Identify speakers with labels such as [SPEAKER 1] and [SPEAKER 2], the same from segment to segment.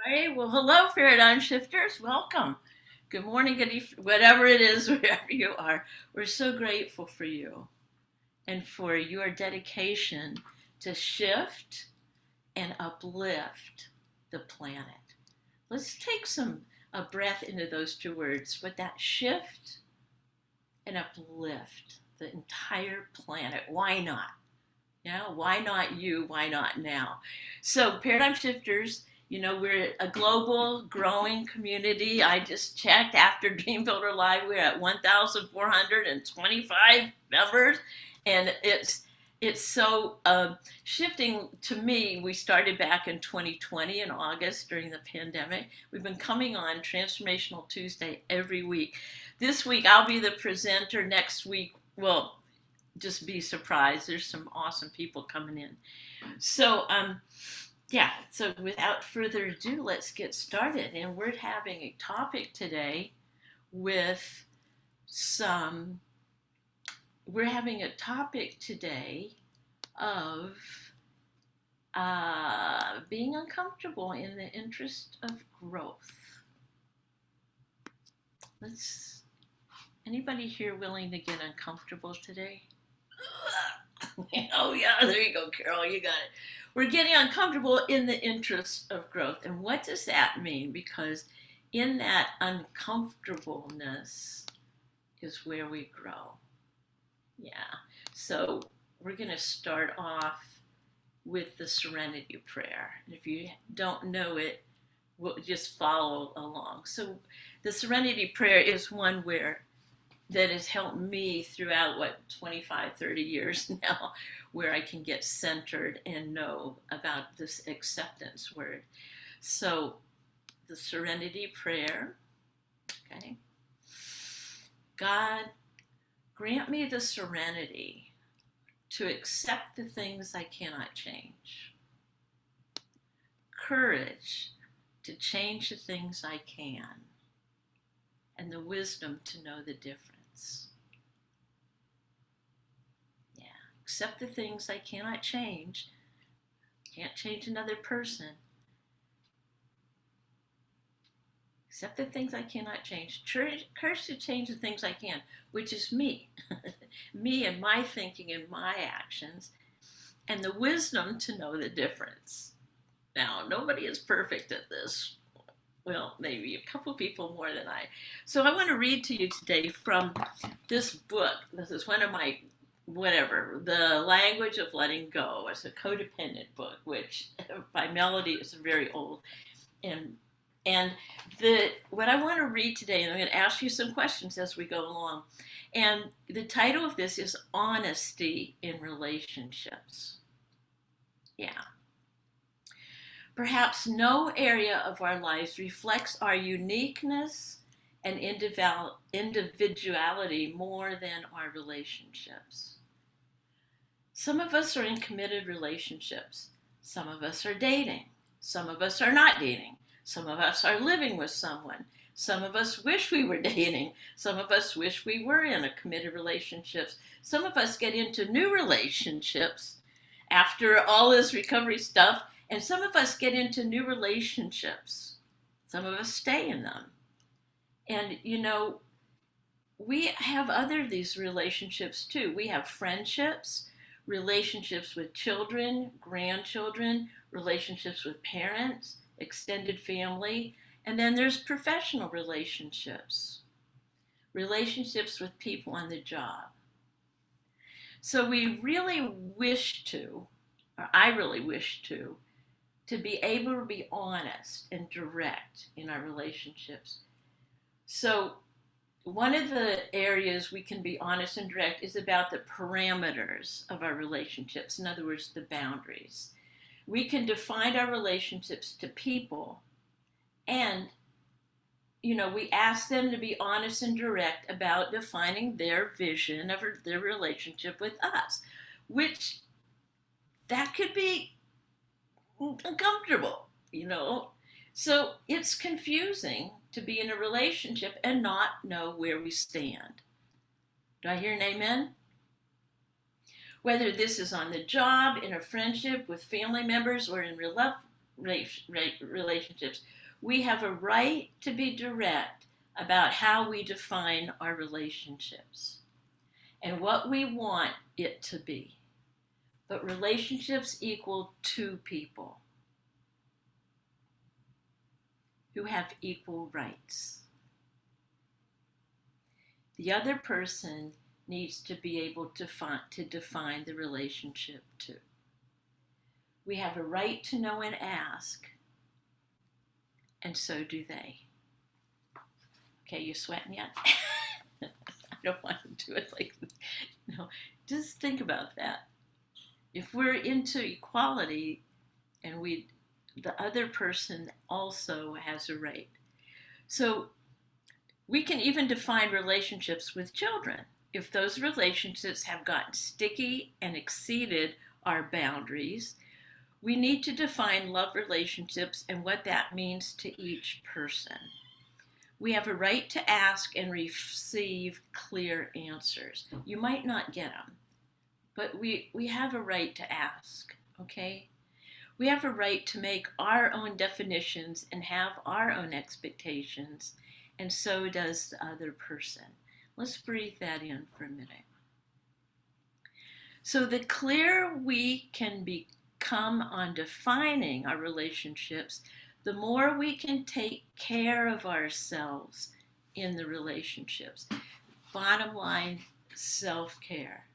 [SPEAKER 1] Hey, well, hello, paradigm shifters. Welcome. Good morning, good evening, whatever it is, wherever you are. We're so grateful for you and for your dedication to shift and uplift the planet. Let's take a breath into those two words. With that shift and uplift the entire planet. Why not? Yeah, why not you? Why not now? So, paradigm shifters, we're a global growing community. I just checked after Dream Builder Live, we're at 1,425 members, and it's so shifting to me. We started back in 2020 in August during the pandemic. We've been coming on Transformational Tuesday every week. This week I'll be the presenter. Next week, well, just be surprised. There's some awesome people coming in. So without further ado, let's get started. And we're having a topic today with some, we're having a topic today of being uncomfortable in the interest of growth. Anybody here willing to get uncomfortable today? Oh, yeah, there you go, Carol, you got it. We're getting uncomfortable in the interest of growth. And what does that mean? Because in that uncomfortableness is where we grow. Yeah. So we're going to start off with the Serenity Prayer. And if you don't know it, we'll just follow along. So the Serenity Prayer is one that has helped me throughout 25, 30 years now, where I can get centered and know about this acceptance word. So the Serenity Prayer, okay. God, grant me the serenity to accept the things I cannot change, courage to change the things I can, and the wisdom to know the difference. Yeah, accept the things I cannot change. Can't change another person. Accept the things I cannot change. Courage to change the things I can, which is me. Me and my thinking and my actions. And the wisdom to know the difference. Now, nobody is perfect at this. Well, maybe a couple people more than I. So I want to read to you today from this book. This is one of my, The Language of Letting Go. It's a codependent book, which by Melody is very old. And what I want to read today, and I'm going to ask you some questions as we go along. And the title of this is Honesty in Relationships. Yeah. Perhaps no area of our lives reflects our uniqueness and individuality more than our relationships. Some of us are in committed relationships. Some of us are dating. Some of us are not dating. Some of us are living with someone. Some of us wish we were dating. Some of us wish we were in a committed relationships. Some of us get into new relationships after all this recovery stuff. And some of us get into new relationships. Some of us stay in them. And, we have these relationships too. We have friendships, relationships with children, grandchildren, relationships with parents, extended family. And then there's professional relationships, relationships with people on the job. So we really wish to, or I really wish to be able to be honest and direct in our relationships. So one of the areas we can be honest and direct is about the parameters of our relationships. In other words, the boundaries. We can define our relationships to people, and we ask them to be honest and direct about defining their vision of their relationship with us, which that could be uncomfortable, So it's confusing to be in a relationship and not know where we stand. Do I hear an amen? Whether this is on the job, in a friendship, with family members, or in real relationships. We have a right to be direct about how we define our relationships and what we want it to be. But relationships equal two people who have equal rights. The other person needs to be able to define the relationship too. We have a right to know and ask, and so do they. Okay, you sweating yet? I don't want to do it like this. No, just think about that. If we're into equality and the other person also has a right. So we can even define relationships with children. If those relationships have gotten sticky and exceeded our boundaries, we need to define love relationships and what that means to each person. We have a right to ask and receive clear answers. You might not get them, but we have a right to ask, okay? We have a right to make our own definitions and have our own expectations, and so does the other person. Let's breathe that in for a minute. So the clearer we can become on defining our relationships, the more we can take care of ourselves in the relationships. Bottom line, self-care.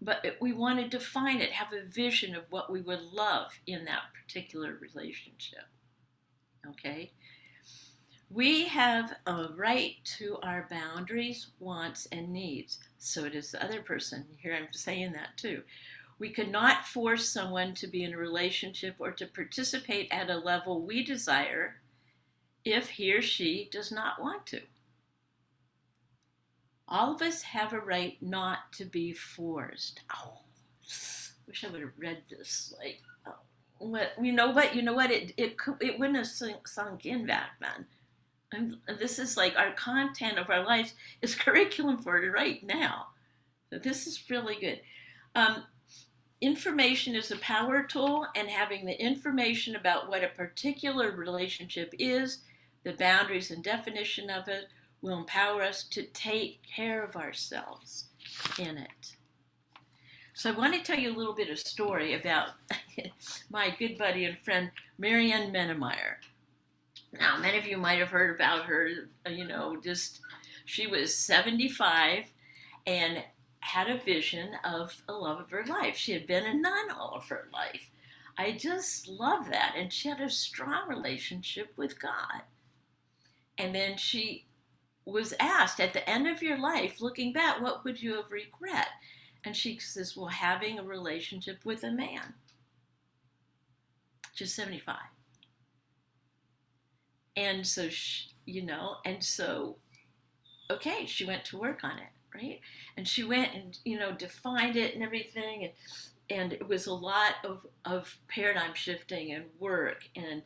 [SPEAKER 1] But we want to define it, have a vision of what we would love in that particular relationship. Okay? We have a right to our boundaries, wants, and needs. So does the other person. Here I'm saying that too. We could not force someone to be in a relationship or to participate at a level we desire if he or she does not want to. All of us have a right not to be forced. Oh, wish I would have read this. Like, oh, you know what? It wouldn't have sunk in back then. And this is like our content of our lives is curriculum for right now. So this is really good. Information is a power tool, and having the information about what a particular relationship is, the boundaries and definition of it, will empower us to take care of ourselves in it. So I want to tell you a little bit of story about my good buddy and friend, Marianne Menemeyer. Now, many of you might have heard about her, she was 75 and had a vision of a love of her life. She had been a nun all of her life. I just love that. And she had a strong relationship with God. And then she was asked, at the end of your life, looking back, what would you have regret? And she says, well, having a relationship with a man. She's 75. And so, okay, she went to work on it. Right? And she went and, defined it and everything. And it was a lot of paradigm shifting and work and,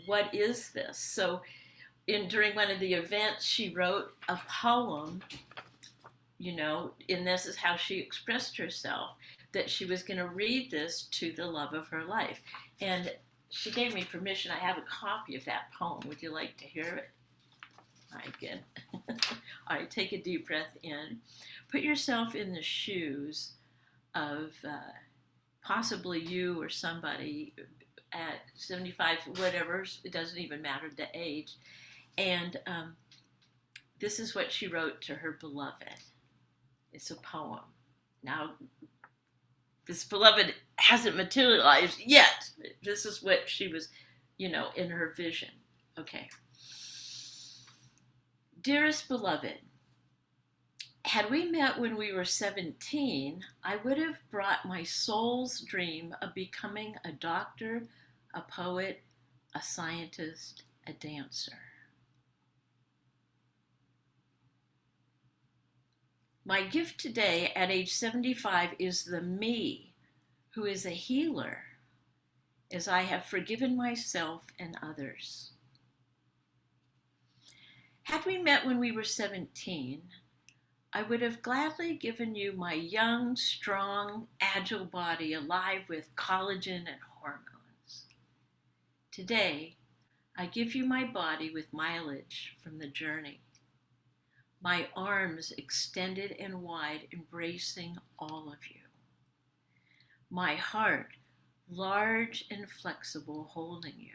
[SPEAKER 1] what is this? So during one of the events, she wrote a poem, and this is how she expressed herself, that she was going to read this to the love of her life. And she gave me permission. I have a copy of that poem. Would you like to hear it? All right, good. All right, take a deep breath in. Put yourself in the shoes of possibly you or somebody at 75, whatever, it doesn't even matter the age. And this is what she wrote to her beloved. It's a poem. Now, this beloved hasn't materialized yet. This is what she was, in her vision. Okay. Dearest beloved, had we met when we were 17, I would have brought my soul's dream of becoming a doctor, a poet, a scientist, a dancer. My gift today at age 75 is the me who is a healer, as I have forgiven myself and others. Had we met when we were 17, I would have gladly given you my young, strong, agile body alive with collagen and hormones. Today, I give you my body with mileage from the journey, my arms extended and wide, embracing all of you, my heart large and flexible, holding you.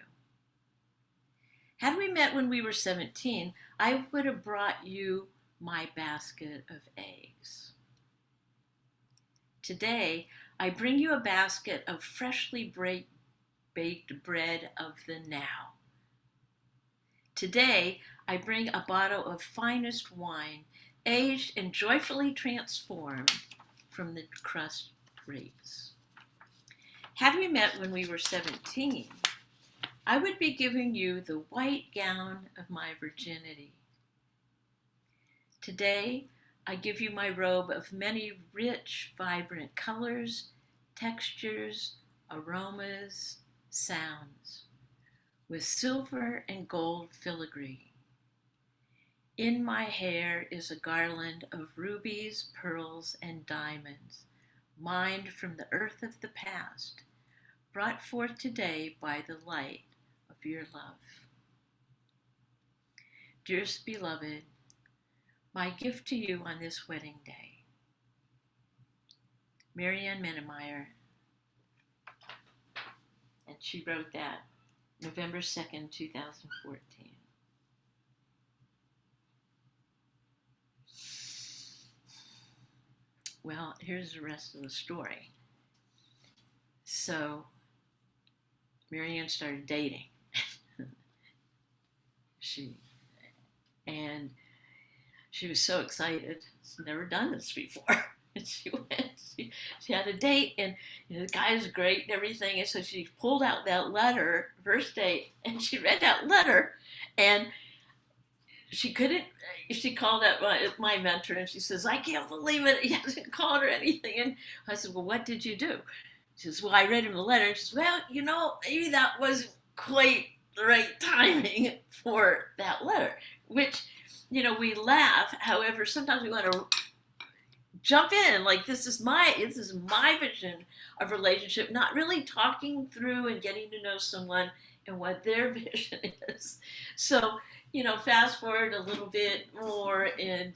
[SPEAKER 1] Had we met when we were 17, I would have brought you my basket of eggs. Today, I bring you a basket of freshly baked bread of the now. Today, I bring a bottle of finest wine, aged and joyfully transformed from the crushed grapes. Had we met when we were 17, I would be giving you the white gown of my virginity. Today, I give you my robe of many rich, vibrant colors, textures, aromas, sounds, with silver and gold filigree. In my hair is a garland of rubies, pearls, and diamonds, mined from the earth of the past, brought forth today by the light of your love. Dearest beloved, my gift to you on this wedding day. Marianne Mennemeyer, and she wrote that November 2nd, 2014. Well, here's the rest of the story. So, Marianne started dating. She was so excited. She's never done this before. And she had a date, and the guy was great and everything. And so she pulled out that letter, first date, and she read that letter, and she called up my mentor, and she says, I can't believe it. He hasn't called or anything. And I said, well, what did you do? She says, well, I read him the letter. And she says, well, maybe that wasn't quite the right timing for that letter, which, we laugh. However, sometimes we want to jump in, like this is my vision of relationship, not really talking through and getting to know someone and what their vision is. So, fast forward a little bit more, and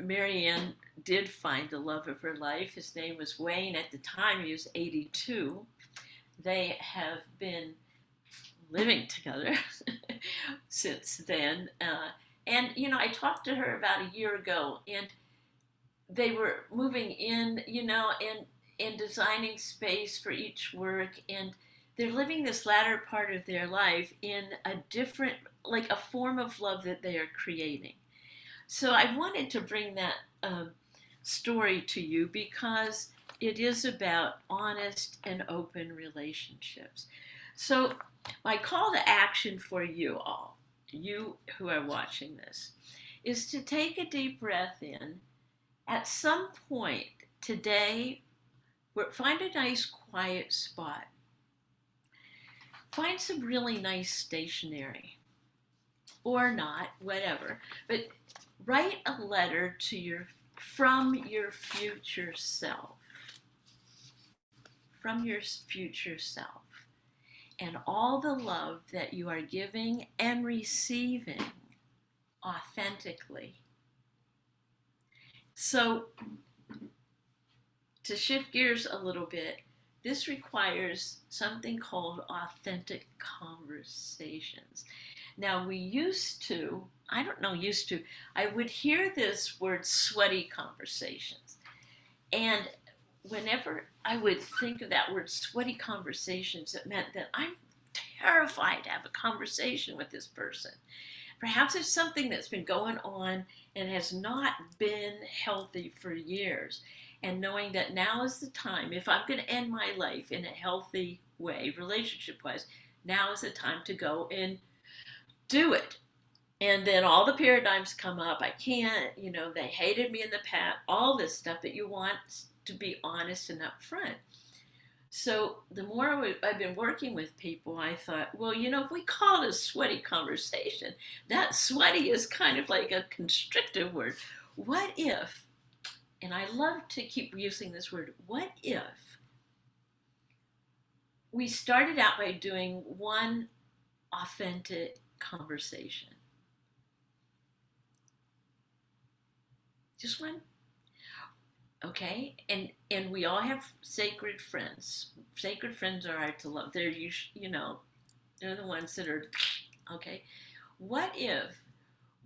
[SPEAKER 1] Marianne did find the love of her life. His name was Wayne. At the time, he was 82. They have been living together since then. And I talked to her about a year ago, and they were moving in, and designing space for each work, and they're living this latter part of their life in a different, like a form of love that they are creating. So I wanted to bring that story to you because it is about honest and open relationships. So my call to action for you all, you who are watching this, is to take a deep breath in. At some point today, find a nice quiet spot. Find some really nice stationery, or not, whatever. But write a letter from your future self. From your future self. And all the love that you are giving and receiving authentically. So, to shift gears a little bit, this requires something called authentic conversations. Now, I would hear this word sweaty conversations. And whenever I would think of that word sweaty conversations, it meant that I'm terrified to have a conversation with this person. Perhaps it's something that's been going on and has not been healthy for years. And knowing that now is the time, if I'm going to end my life in a healthy way, relationship-wise, now is the time to go and do it. And then all the paradigms come up. I can't, they hated me in the past, all this stuff that you want to be honest and upfront. So the more I've been working with people, I thought, well, if we call it a sweaty conversation, that sweaty is kind of like a constrictive word. What if, and I love to keep using this word, what if we started out by doing one authentic conversation. Just one. Okay? And we all have sacred friends. Sacred friends are hard to love. They're they're the ones that are okay. What if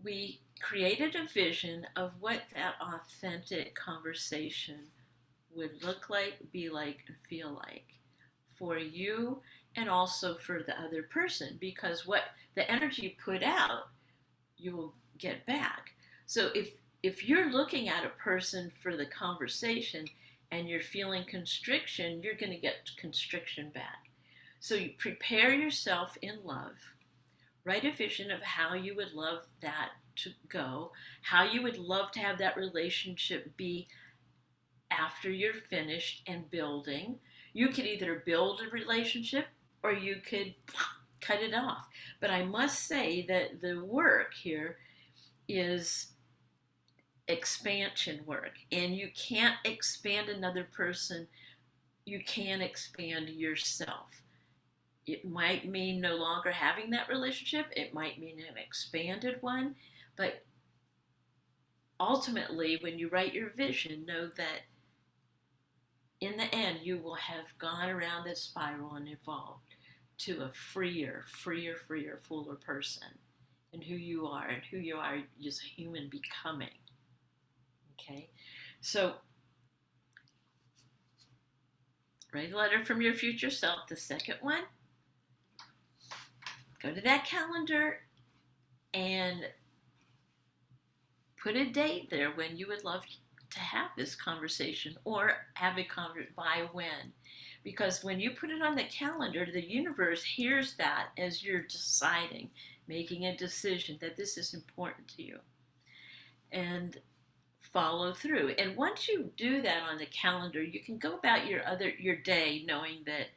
[SPEAKER 1] we created a vision of what that authentic conversation would look like, be like, and feel like for you and also for the other person? Because what the energy you put out, you will get back. So if you're looking at a person for the conversation and you're feeling constriction, you're going to get constriction back. So you prepare yourself in love. Write a vision of how you would love that to go, how you would love to have that relationship be after you're finished and building. You could either build a relationship or you could cut it off. But I must say that the work here is expansion work, and you can't expand another person. You can expand yourself. It might mean no longer having that relationship. It might mean an expanded one. But ultimately, when you write your vision, know that in the end, you will have gone around that spiral and evolved to a freer, fuller person and who you are as a human becoming. Okay? So, write a letter from your future self. The second one, go to that calendar and put a date there when you would love to have this conversation, or have a conversation by when. Because when you put it on the calendar, the universe hears that as you're deciding, making a decision that this is important to you. And follow through. And once you do that on the calendar, you can go about your day knowing that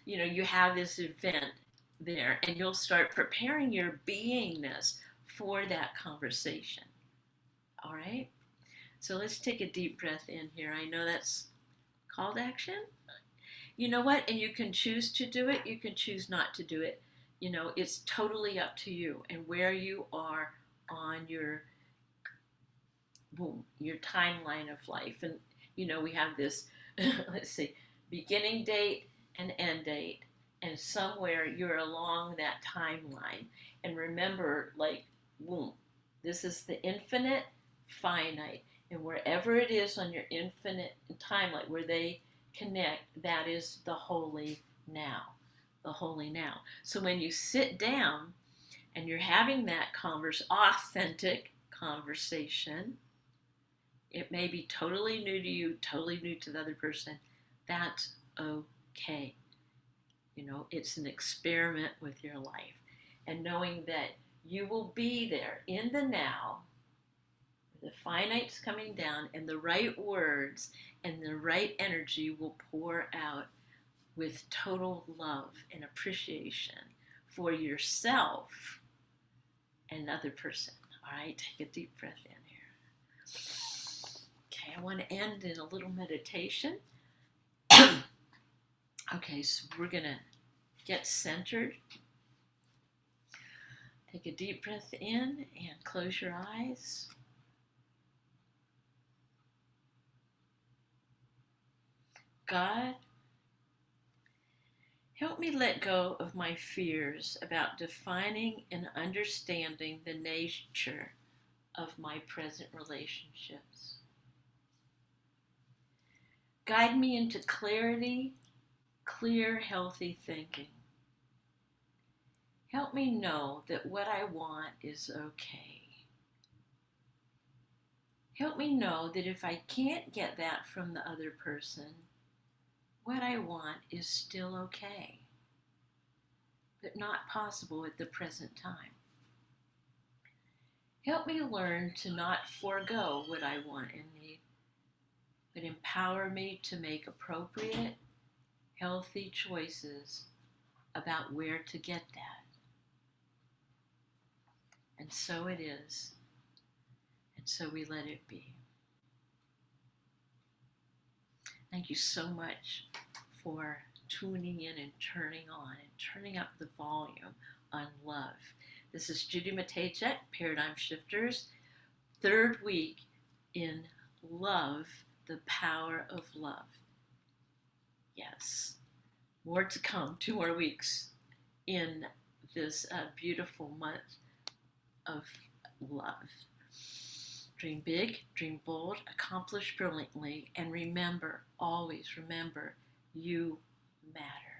[SPEAKER 1] you have this event there, and you'll start preparing your beingness for that conversation. All right? So let's take a deep breath in here. I know that's call to action. You know what? And you can choose to do it. You can choose not to do it. It's totally up to you and where you are on your timeline of life. And, we have this, let's see, beginning date and end date. And somewhere you're along that timeline. And remember, this is the infinite, finite. And wherever it is on your infinite timeline where they connect, that is the holy now. The holy now. So when you sit down and you're having that authentic conversation, it may be totally new to you, totally new to the other person. That's okay. It's an experiment with your life. And knowing that you will be there in the now, the finite's coming down, and the right words and the right energy will pour out with total love and appreciation for yourself and the other person. All right, take a deep breath in here. Okay, I want to end in a little meditation. Okay, so we're going to get centered. Take a deep breath in and close your eyes. God, help me let go of my fears about defining and understanding the nature of my present relationships. Guide me into clarity, clear, healthy thinking. Help me know that what I want is okay. Help me know that if I can't get that from the other person, what I want is still okay, but not possible at the present time. Help me learn to not forego what I want and need, but empower me to make appropriate, healthy choices about where to get that. And so it is, and so we let it be. Thank you so much for tuning in and turning on and turning up the volume on love. This is Judy Matejczyk, Paradigm Shifters, third week in love, the power of love. Yes, more to come, 2 more weeks in this beautiful month of love. Dream big, dream bold, accomplish brilliantly, and remember, always remember, you matter.